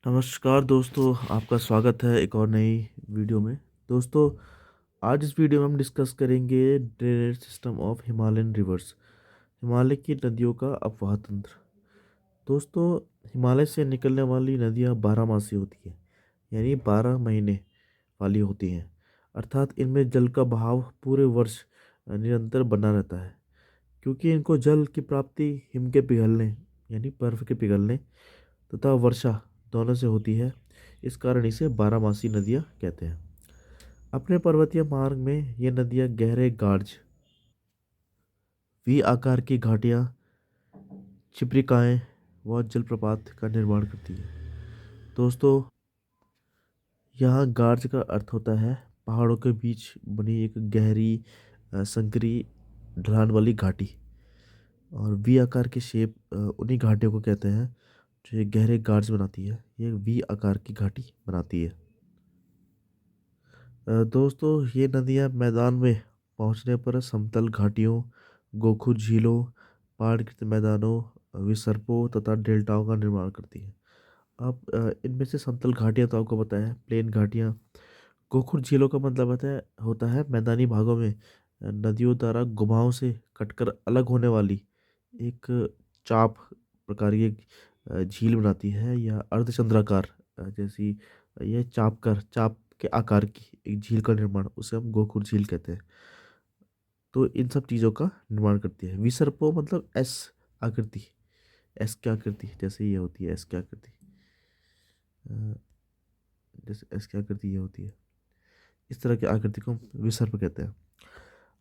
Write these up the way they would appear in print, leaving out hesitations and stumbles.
नमस्कार दोस्तों, आपका स्वागत है एक और नई वीडियो में। दोस्तों, आज इस वीडियो में हम डिस्कस करेंगे drainage system of Himalayan reverse, Himalaya की नदियों का अपवाह तंत्र। दोस्तों, हिमालय से निकलने वाली नदियां 12 मासी होती हैं, यानी 12 महीने वाली होती हैं। अर्थात इनमें जल का बहाव पूरे वर्ष निरंतर बना रहता है, क्योंकि इनको जल की प्राप्ति हिम के पिघलने यानी बर्फ के पिघलने तथा वर्षा दोनों से होती है। इस कारण इसे 12 मासी नदियाँ कहते हैं। अपने पर्वतीय मार्ग में ये नदियाँ गहरे गार्ज, वी आकार की घाटियाँ, छिप्रिकाएँ व जलप्रपात का निर्माण करती है। दोस्तों, यहाँ गार्ज का अर्थ होता है पहाड़ों के बीच बनी एक गहरी संकरी ढलान वाली घाटी। और वी आकार की शेप उन्हीं घाटियों को कहते हैं जो ये गहरे गार्ज बनाती है। ये वी आकार की घाटी बनाती है। दोस्तों, ये नदियाँ मैदान में पहुँचने पर समतल घाटियों, गोखु झीलों, पहाड़कृत मैदानों, विसर्पों तथा डेल्टाओं का निर्माण करती हैं। अब इनमें से समतल घाटियाँ तो आपको पता है, प्लेन घाटियाँ। गोखुर झीलों का मतलब होता है मैदानी भागों में नदियों द्वारा गुभाओं से कटकर अलग होने वाली एक चाप प्रकार की एक झील बनाती है, या अर्धचंद्राकार जैसी यह चाप के आकार की एक झील का निर्माण, उसे हम गोखुर झील कहते हैं। तो इन सब चीज़ों का निर्माण करती है। विसर्पो मतलब एस आकृति, एस की आकृति जैसे ये होती है, एस की आकृति, अ, जैसे एस की आकृति ये होती है, इस तरह की आकृति को हम विसर्प कहते हैं।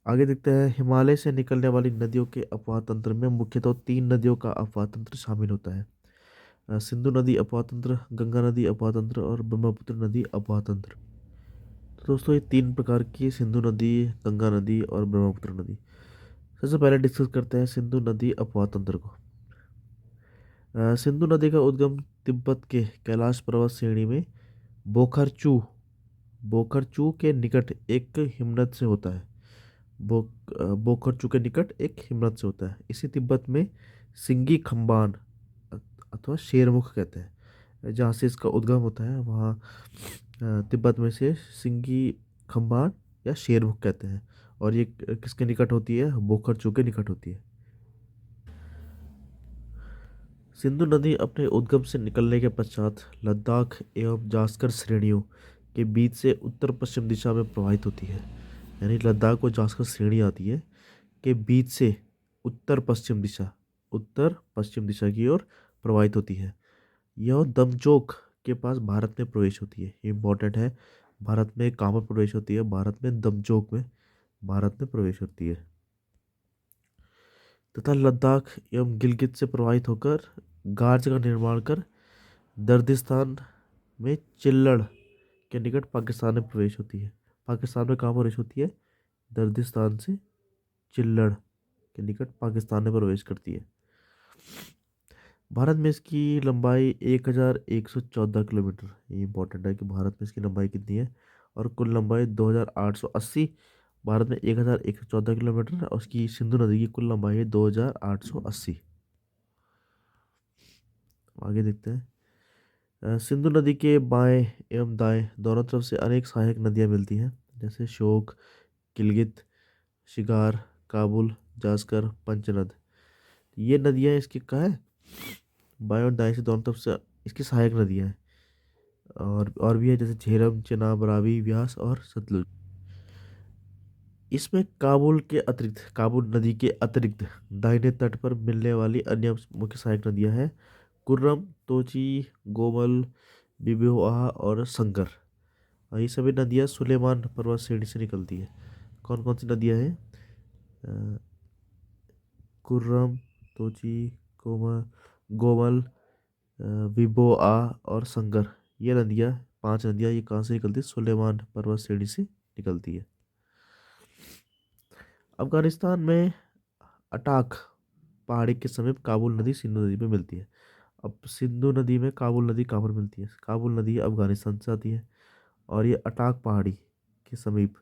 आगे देखते हैं, हिमालय से निकलने वाली नदियों के अपवाह तंत्र में मुख्यतः 3 नदियों का अपवाह तंत्र शामिल होता है। सिंधु नदी अपवाह तंत्र, गंगा नदी अपवाह तंत्र और ब्रह्मपुत्र नदी अपवाह तंत्र। तो दोस्तों, ये 3 प्रकार की सिंधु नदी, गंगा नदी और ब्रह्मपुत्र नदी। सबसे पहले डिस्कस करते हैं सिंधु नदी अपवाह तंत्र को। सिंधु नदी का उद्गम तिब्बत के कैलाश पर्वत श्रेणी में बोखरचू बोखरचू के निकट एक हिमनद से होता है। बोखरचू के निकट एक हिमनद से होता है। इसी तिब्बत में सिंगी खम्बान अथवा शेरमुख कहते हैं। जहाँ से इसका उद्गम होता है वहाँ तिब्बत में से सिंगी खम्बान या शेरमुख कहते हैं। और ये किसके निकट होती है? बोखरचू के निकट होती है। सिंधु नदी अपने उद्गम से निकलने के पश्चात लद्दाख एवं जास्कर श्रेणियों के बीच से उत्तर पश्चिम दिशा में प्रवाहित होती है। यानी लद्दाख और जास्कर श्रेणी आती है के बीच से उत्तर पश्चिम दिशा की ओर प्रवाहित होती है। यह दमचोक के पास भारत में प्रवेश होती है। ये इम्पोर्टेंट है। भारत में कहाँ पर प्रवेश होती है? भारत में दमचोक में भारत में प्रवेश होती है, तथा लद्दाख एवं गिलगित से प्रवाहित होकर गार्ज का निर्माण कर दर्दिस्तान में चिल्लड़ के निकट पाकिस्तान में प्रवेश होती है। पाकिस्तान में कहाँ प्रवेश होती है? दर्दिस्तान से चिल्लड़ के निकट पाकिस्तान में प्रवेश करती है। भारत में इसकी लंबाई 1114 किलोमीटर। ये इंपॉर्टेंट है कि भारत में इसकी लंबाई कितनी है। और कुल लंबाई 2880। भारत में 1114 किलोमीटर और उसकी सिंधु नदी की कुल लंबाई है 2880। आगे देखते हैं। सिंधु नदी के बाएं एवं दाएं दोनों तरफ से अनेक सहायक नदियां मिलती हैं, जैसे शोक, किलगित, शिगार, काबुल, जास्कर, पंचनद। ये नदियां इसकी कहाँ है? बाएं और दाएं से दोनों तरफ से इसकी सहायक नदियां हैं। और भी है, जैसे झेलम, चेनाब, रावी, व्यास और सतलुज। इसमें काबुल नदी के अतिरिक्त दाहिने तट पर मिलने वाली अन्य मुख्य सहायक नदियां हैं कुर्रम, तोची, गोमल, बिबिहोआ और संगर। और ये सभी नदियां सुलेमान पर्वत श्रेणी से निकलती है। कौन कौन सी नदियां हैं? अ, कुर्रम, तोची, गोमल गोमल विबोआ और संगर। ये नदियाँ 5 नदियाँ ये कहाँ से निकलती है? सुलेमान पर्वत श्रेणी से निकलती है। अफगानिस्तान में अटाक पहाड़ी के समीप काबुल नदी सिंधु नदी में मिलती है। अब सिंधु नदी में काबुल नदी कहाँ पर मिलती है? काबुल नदी अफगानिस्तान से आती है और ये अटाक पहाड़ी के समीप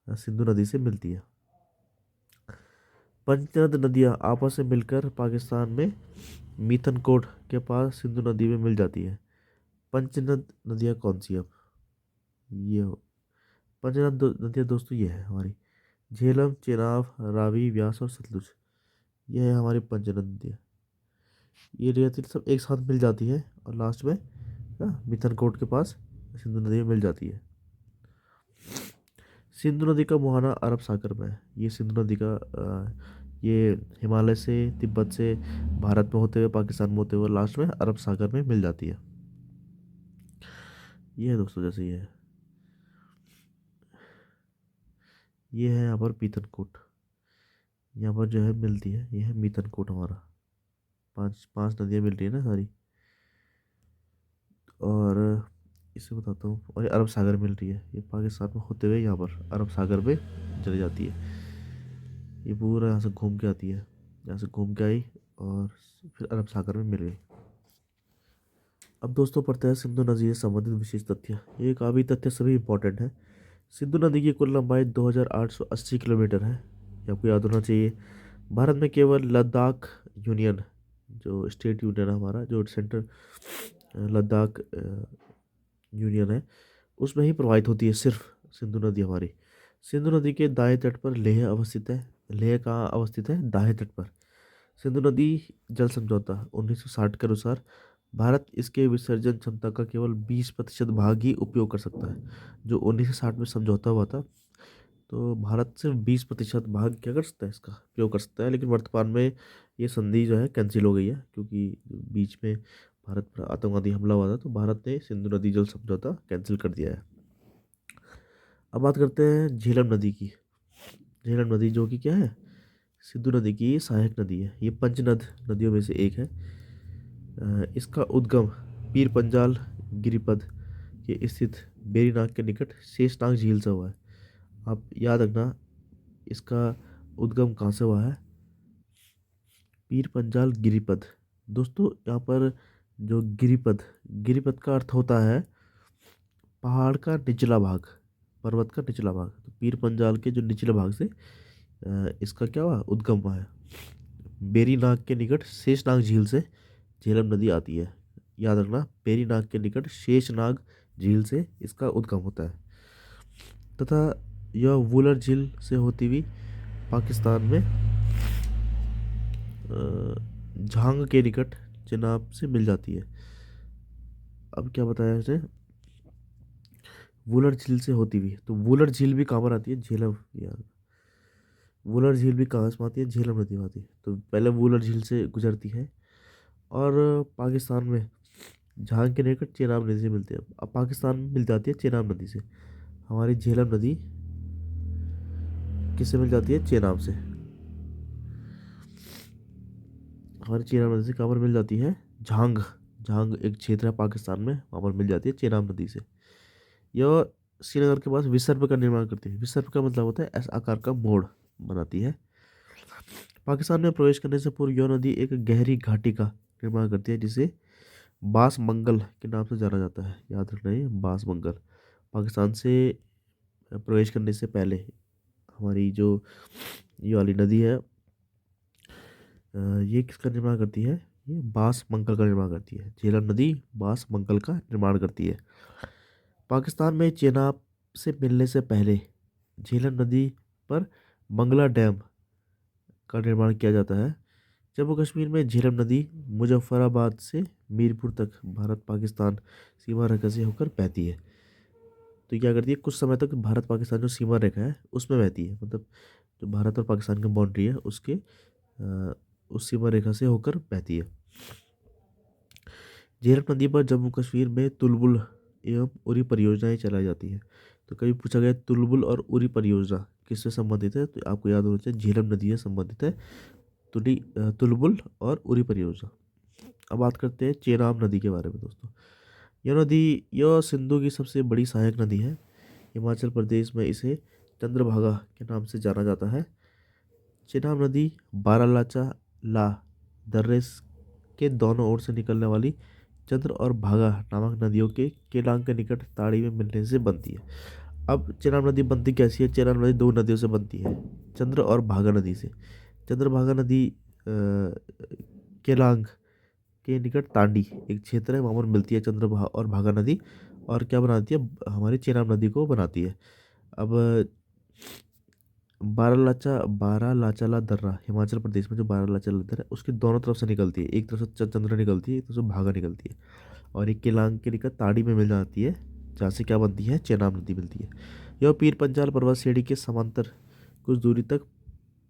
सिंधु नदी से मिलती है। पंचनद नदियाँ आपस में मिलकर पाकिस्तान में मिथनकोट के पास सिंधु नदी में मिल जाती है। पंचनद नदियाँ कौन सी है अब? ये हो पंचनद नदियाँ दोस्तों ये है हमारी झेलम, चेनाब, रावी, व्यास और सतलुज। ये है हमारी पंचनद नदियाँ। ये रियायतें सब एक साथ मिल जाती है और लास्ट में मिथनकोट के पास सिंधु नदी में मिल जाती है। सिंधु नदी का मुहाना अरब सागर में है। ये सिंधु नदी का ये हिमालय से, तिब्बत से, भारत में होते हुए, पाकिस्तान में होते हुए लास्ट में अरब सागर में मिल जाती है। ये है दोस्तों, जैसे ये है यहाँ पर पीतनकोट। यहाँ पर जो है मिलती है, ये है मीतनकोट हमारा। पांच पांच नदियाँ मिल रही है ना सारी। और इसे बताता हूँ, और ये अरब सागर मिल रही है, ये पाकिस्तान में होते हुए यहाँ पर अरब सागर में चली जाती है। ये पूरा यहाँ से घूम के आती है, यहाँ से घूम के आई और फिर अरब सागर में मिल गई। अब दोस्तों पढ़ते हैं सिंधु नदी से संबंधित विशेष तथ्य। ये काफ़ी तथ्य सभी इंपॉर्टेंट है। सिंधु नदी की कुल लंबाई 2880 किलोमीटर है। ये आपको याद होना चाहिए। भारत में केवल लद्दाख यूनियन, जो स्टेट यूनियन है हमारा, जो सेंट्रल लद्दाख यूनियन है, उसमें ही प्रवाहित होती है सिर्फ सिंधु नदी हमारी। सिंधु नदी के दाएं तट पर लेह अवस्थित है। लेह कहाँ अवस्थित है? दाएं तट पर। सिंधु नदी जल समझौता 1960 के अनुसार भारत इसके विसर्जन क्षमता का केवल 20% भाग ही उपयोग कर सकता है। जो 1960 में समझौता हुआ था, तो भारत सिर्फ 20% भाग क्या कर सकता है, इसका उपयोग कर सकता है। लेकिन वर्तमान में ये संधि जो है कैंसिल हो गई है, क्योंकि बीच में भारत पर आतंकवादी हमला हुआ था, तो भारत ने सिंधु नदी जल समझौता कैंसिल कर दिया है। अब बात करते हैं झेलम नदी की। झेलम नदी जो कि क्या है? सिंधु नदी की सहायक नदी है। ये पंचनद नदियों में से एक है। इसका उद्गम पीर पंजाल गिरिपद के स्थित बेरीनाग के निकट शेषनाग झील से हुआ है। आप याद रखना, इसका उद्गम कहाँ से हुआ है? पीर पंजाल गिरिपद। दोस्तों यहाँ पर जो गिरिपद, गिरिपद का अर्थ होता है पहाड़ का निचला भाग, पर्वत का निचला भाग। तो पीर पंजाल के जो निचले भाग से इसका क्या हुआ? उद्गम हुआ है। बेरीनाग के निकट शेषनाग झील से झेलम नदी आती है। याद रखना, बेरीनाग के निकट शेषनाग झील से इसका उद्गम होता है तथा यह वुलर झील से होती हुई पाकिस्तान में झांग के निकट चिनाब से मिल जाती है। अब क्या बताया इसने? वुलर झील से होती हुई, तो वुलर झील भी कहाँ पर आती है? झेलम। यार, वुलर झील भी कहाँ से आती है? झेलम नदी में आती है। तो पहले वुलर झील से गुजरती है और पाकिस्तान में झांग के निकट चेनाब नदी से मिलती है। अब पाकिस्तान में मिल जाती है चेनाब नदी से। हमारी झेलम नदी किससे मिल जाती है? चेनाब से। हमारी चेनाब नदी से कहाँ पर मिल जाती है? झांग। झांग एक क्षेत्र है पाकिस्तान में, वहाँ पर मिल जाती है चेनाब नदी से। यह श्रीनगर के पास विसर्प का निर्माण करती है। विसर्प का मतलब होता है एस आकार का मोड़ बनाती है। पाकिस्तान में प्रवेश करने से पूर्व यह नदी एक गहरी घाटी का निर्माण करती है, जिसे बास मंगल के नाम से जाना जाता है। याद रखना है, बास मंगल। पाकिस्तान से प्रवेश करने से पहले हमारी जो ये वाली नदी है, ये किसका निर्माण करती है? ये बास मंगल का निर्माण करती है। झेलम नदी बास मंगल का निर्माण करती है। पाकिस्तान में चेनाब से मिलने से पहले झेलम नदी पर मंगला डैम का निर्माण किया जाता है। जम्मू कश्मीर में झेलम नदी मुजफ्फराबाद से मीरपुर तक भारत पाकिस्तान सीमा रेखा से होकर बहती है। तो क्या करती है? कुछ समय तक भारत पाकिस्तान जो सीमा रेखा है उसमें बहती है, मतलब जो भारत और पाकिस्तान की बाउंड्री है उसके उस सीमा रेखा से होकर बहती है। झेलम नदी पर जम्मू कश्मीर में तुलबुल एवं उरी परियोजनाएं चलाई जाती हैं। तो कभी पूछा गया तुलबुल और उरी परियोजना किससे संबंधित है, तो आपको याद होना चाहिए झेलम नदी से संबंधित है तुलबुल और उरी परियोजना। अब बात करते हैं चेनाब नदी के बारे में दोस्तों। यह नदी, यह सिंधु की सबसे बड़ी सहायक नदी है। हिमाचल प्रदेश में इसे चंद्रभागा के नाम से जाना जाता है। चेनाब नदी बारालाचा ला दर्रे के दोनों ओर से निकलने वाली चंद्र और भागा नामक नदियों के केलांग के निकट ताड़ी में मिलने से बनती है। अब चेनाब नदी बनती कैसी है? चेनाब नदी दो नदियों से बनती है, चंद्र और भागा नदी से। चंद्रभागा नदी केलांग के निकट तांडी एक क्षेत्र है, वहाँ पर मिलती है चंद्रभा और भागा नदी, और क्या बनाती है, हमारी चेनाब नदी को बनाती है। अब बारालाचाला दर्रा हिमाचल प्रदेश में, जो बारालाचाला दर्रा है उसकी दोनों तरफ से निकलती है, एक तरफ से चंद्र निकलती है, एक तरफ से भागा निकलती है, और एक केलांग के निकट ताड़ी में मिल जाती है, जहाँ से क्या बनती है, चेनाब नदी मिलती है। यह पीर पंजाल पर्वत श्रेणी के समांतर कुछ दूरी तक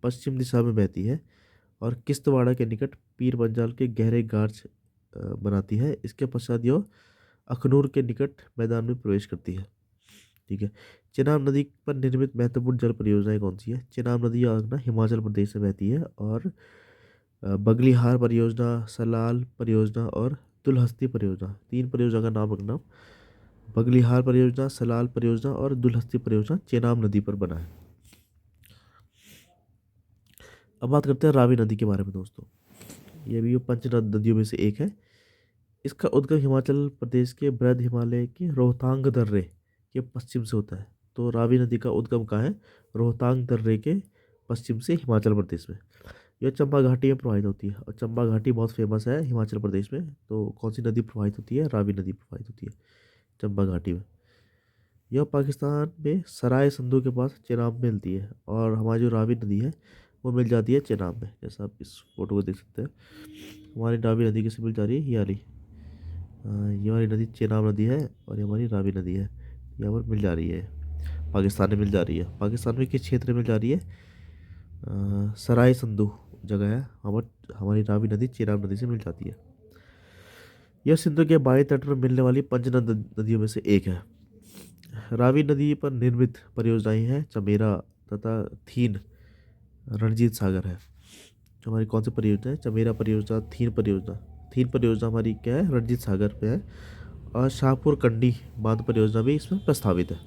पश्चिम दिशा में बहती है, और किश्तवाड़ा के निकट पीर पंजाल के गहरे गार्च बनाती है। इसके पश्चात यह अखनूर के निकट मैदान में प्रवेश करती है। ठीक है। चेनाब नदी पर निर्मित महत्वपूर्ण जल परियोजनाएं कौन सी है? चेनाब नदी ना हिमाचल प्रदेश से बहती है, और बगलिहार परियोजना, सलाल परियोजना और दुलहस्ती परियोजना, तीन परियोजना का नाम रखना। बगलिहार परियोजना, सलाल परियोजना और दुलहस्ती परियोजना चेनाब नदी पर बना है। अब बात करते हैं रावी नदी के बारे में दोस्तों। ये भी पंच नदियों में से एक है। इसका उद्गम हिमाचल प्रदेश के बृहद हिमालय के रोहतांग दर्रे के पश्चिम से होता है। तो रावी नदी का उद्गम कहाँ है? रोहतांग दर्रे के पश्चिम से हिमाचल प्रदेश में। यह चंबा घाटी में प्रवाहित होती है, और चंबा घाटी बहुत फेमस है हिमाचल प्रदेश में। तो कौन सी नदी प्रवाहित होती है? रावी नदी प्रवाहित होती है चंबा घाटी में। यह पाकिस्तान में सराय संधू के पास चेनाब में मिलती है, और हमारी जो रावी नदी है वो मिल जाती है चेनाब में, जैसा आप इस फोटो को देख सकते हैं। हमारी रावी नदी किससे मिल जा रही है? ये वाली, ये वाली नदी चेनाब नदी है, और ये हमारी रावी नदी है, यहाँ पर मिल जा रही है, पाकिस्तान में मिल जा रही है। पाकिस्तान में किस क्षेत्र में मिल जा रही है? सराय संधू जगह है, वहाँ पर हमारी रावी नदी चेनाब नदी से मिल जाती है। यह सिंधु के बाएं तट पर मिलने वाली नदियों में से एक है। रावी नदी पर निर्मित परियोजनाएं हैं चमेरा तथा थीन रणजीत सागर है। हमारी कौन सी परियोजना है? चमेरा परियोजना, थीन परियोजना। थीन परियोजना हमारी क्या है? रणजीत सागर पे है। और शाहपुर कंडी बांध परियोजना भी इसमें प्रस्तावित है।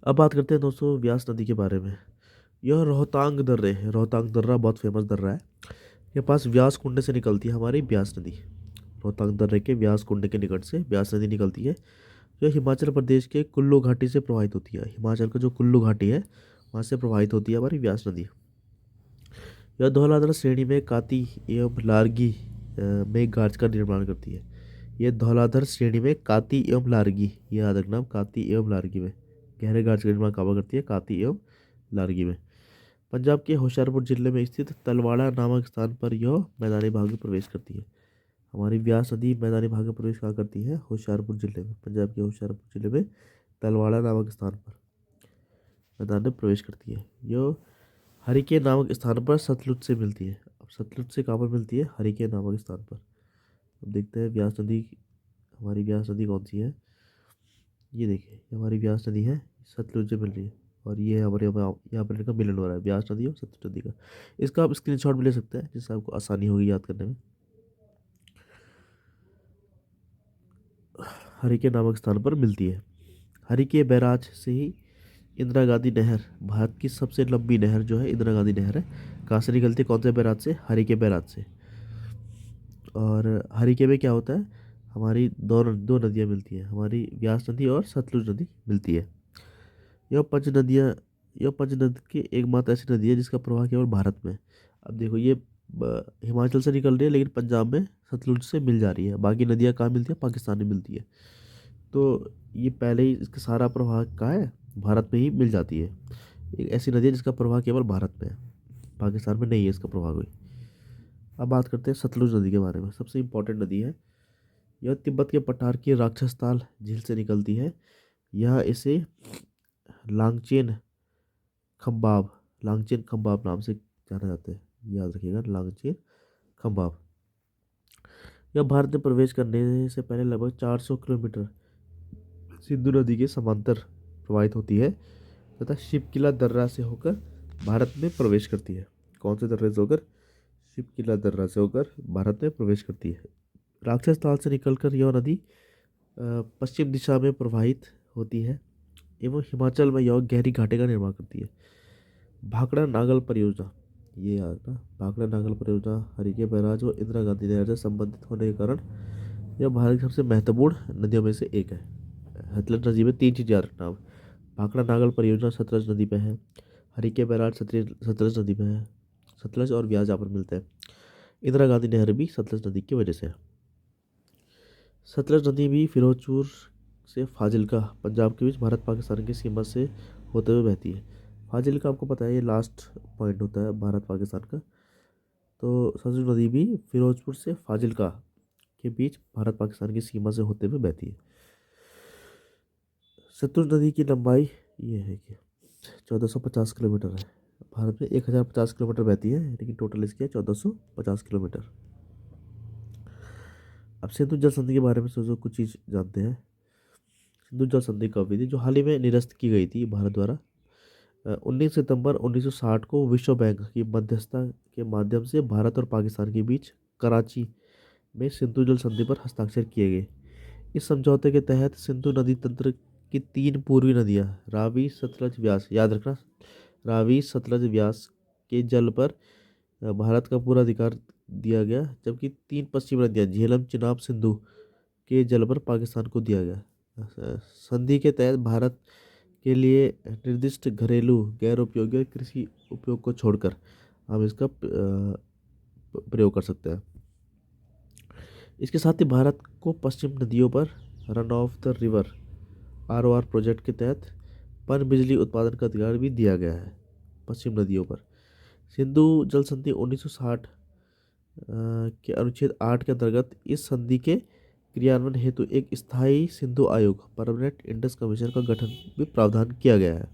अब बात करते हैं दोस्तों व्यास नदी के बारे में। यह रोहतांग दर्रे है, रोहतांग दर्रा बहुत फेमस दर्रा है। ये पास व्यास कुंड से निकलती है हमारी ब्यास नदी। रोहतांग दर्रे के व्यास कुंड के निकट से ब्यास नदी निकलती है, जो हिमाचल प्रदेश के कुल्लू घाटी से प्रवाहित होती है। हिमाचल का जो कुल्लू घाटी है वहाँ से प्रवाहित होती है हमारी व्यास नदी। यह धौलाधर श्रेणी में काती एवं लारगी में गार्ज का निर्माण करती है। यह धौलाधर श्रेणी में काती एवं लारगी, यह याद रखना, काती एवं लारगी में गहरे गार्ज का निर्माण कहाँ करती है? काती एवं लारगी में। पंजाब के होशियारपुर जिले में स्थित तलवाड़ा नामक स्थान पर यह मैदानी भाग में प्रवेश करती है। हमारी व्यास नदी मैदानी भाग में प्रवेश कहाँ करती है? होशियारपुर जिले में। पंजाब के होशियारपुर जिले में तलवाड़ा नामक स्थान पर मैदान में प्रवेश करती है। यह हरिके नामक स्थान पर सतलुज से मिलती है। अब सतलुज से कहाँ पर मिलती है? हरिके नामक स्थान पर। अब देखते हैं व्यास नदी, हमारी व्यास नदी कौन सी है? ये देखिए, ये हमारी व्यास नदी है, सतलुज से मिल रही है, और ये हमारे यहाँ पर इनका मिलन हो रहा है, व्यास नदी और सतलुज नदी का। इसका आप स्क्रीनशॉट भी ले सकते हैं, जिससे आपको आसानी होगी याद करने में। हरिके नामक स्थान पर मिलती है। हरिके बैराज से ही इंदिरा गांधी नहर, भारत की सबसे लंबी नहर जो है इंदिरा गांधी नहर है, कहाँ से निकलती है? कौन से बैराज से? हरिके बैराज से। और हरिके में क्या होता है? हमारी दो दो नदियाँ मिलती हैं, हमारी व्यास नदी और सतलुज नदी मिलती है। यह पंच नदियाँ यह पंच नदी की एकमात्र ऐसी नदी है जिसका प्रवाह केवल भारत में है। अब देखो, ये हिमाचल से निकल रही है, लेकिन पंजाब में सतलुज से मिल जा रही है। बाकी नदियाँ कहाँ मिलती है? पाकिस्तान में मिलती है। तो ये पहले ही इसका सारा प्रवाह कहाँ है? भारत में ही मिल जाती है। एक ऐसी नदी है जिसका प्रवाह केवल भारत में है, पाकिस्तान में नहीं है इसका प्रवाह कोई। अब बात करते हैं सतलुज नदी के बारे में। सबसे इम्पोर्टेंट नदी है। यह तिब्बत के पठार की राक्षसताल झील से निकलती है। यह इसे लांगचेन लांगचेन खम्बाब नाम से जाना जाता है, याद रखिएगा, लांगचेन खम्बाब। यह भारत में प्रवेश करने से पहले लगभग 400 किलोमीटर सिंधु नदी के समांतर प्रवाहित होती है, तथा शिवकिला दर्रा से होकर भारत में प्रवेश करती है। कौन से दर्रे से होकर? शिवकिला दर्रा से होकर भारत में प्रवेश करती है। राक्षस ताल से निकलकर यह नदी पश्चिम दिशा में प्रवाहित होती है, एवं हिमाचल में यह गहरी घाटी का निर्माण करती है। भाखड़ा नागल परियोजना, ये याद ना, भाखड़ा नागल परियोजना हरिके बैराज और इंदिरा गांधी नहर से संबंधित होने के कारण यह भारत की सबसे महत्वपूर्ण नदियों में से एक है। सतलज नदी में तीन चीज़ याद रखना। भाखड़ा नागल परियोजना सतलज नदी पे है, हरिके बैराज सतलज नदी पे है, सतलज और व्यास यहाँ पर मिलते हैं। इंदिरा गांधी नहर भी सतलज नदी की वजह से है। सतलज नदी भी फिरोजपुर से फाजिल्का पंजाब के बीच भारत पाकिस्तान की सीमा से होते हुए बहती है। फाजिल्का आपको पता है ये लास्ट पॉइंट होता है भारत पाकिस्तान का। तो सतलज नदी भी फिरोजपुर से फाजिल्का के बीच भारत पाकिस्तान की सीमा से होते हुए बहती है। सतलुज नदी की लंबाई ये है कि 1450 किलोमीटर है। भारत में 1050 किलोमीटर बहती है, लेकिन टोटल इसकी है 1450 किलोमीटर। अब सिंधु जल संधि के बारे में सोचो कुछ चीज़ जानते हैं। सिंधु जल संधि कब हुई थी, जो हाल ही में निरस्त की गई थी भारत द्वारा। 19 सितंबर 1960 को विश्व बैंक की मध्यस्थता के माध्यम से भारत और पाकिस्तान के बीच कराची में सिंधु जल संधि पर हस्ताक्षर किए गए। इस समझौते के तहत सिंधु नदी तंत्र की 3 पूर्वी नदियां रावी सतलज व्यास, याद रखना, रावी सतलज व्यास के जल पर भारत का पूरा अधिकार दिया गया, जबकि 3 पश्चिमी नदियां झेलम चिनाब सिंधु के जल पर पाकिस्तान को दिया गया। संधि के तहत भारत के लिए निर्दिष्ट घरेलू गैर उपयोगी और कृषि उपयोग को छोड़कर हम इसका प्रयोग कर सकते हैं। इसके साथ ही भारत को पश्चिम नदियों पर run of the river ROR project के तहत पन बिजली उत्पादन का अधिकार भी दिया गया है पश्चिम नदियों पर। सिंधु जल संधि 1960 के अनुच्छेद 8 के अंतर्गत इस संधि के क्रियान्वयन हेतु एक स्थायी सिंधु आयोग परमानेंट इंडस कमीशन का गठन भी प्रावधान किया गया है।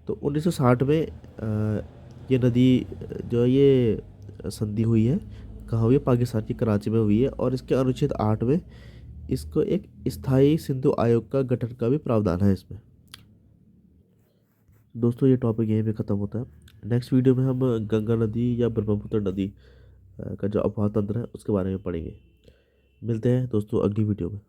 तो 1960 में ये नदी जो है ये संधि हुई है, कहाँ हुई है, पाकिस्तान की कराची में हुई है, और इसके अनुच्छेद 8 में इसको एक स्थायी सिंधु आयोग का गठन का भी प्रावधान है इसमें। दोस्तों ये टॉपिक यहीं पे ख़त्म होता है। नेक्स्ट वीडियो में हम गंगा नदी या ब्रह्मपुत्र नदी का जो अफवाह तंत्र है उसके बारे में पढ़ेंगे। मिलते हैं दोस्तों अगली वीडियो में।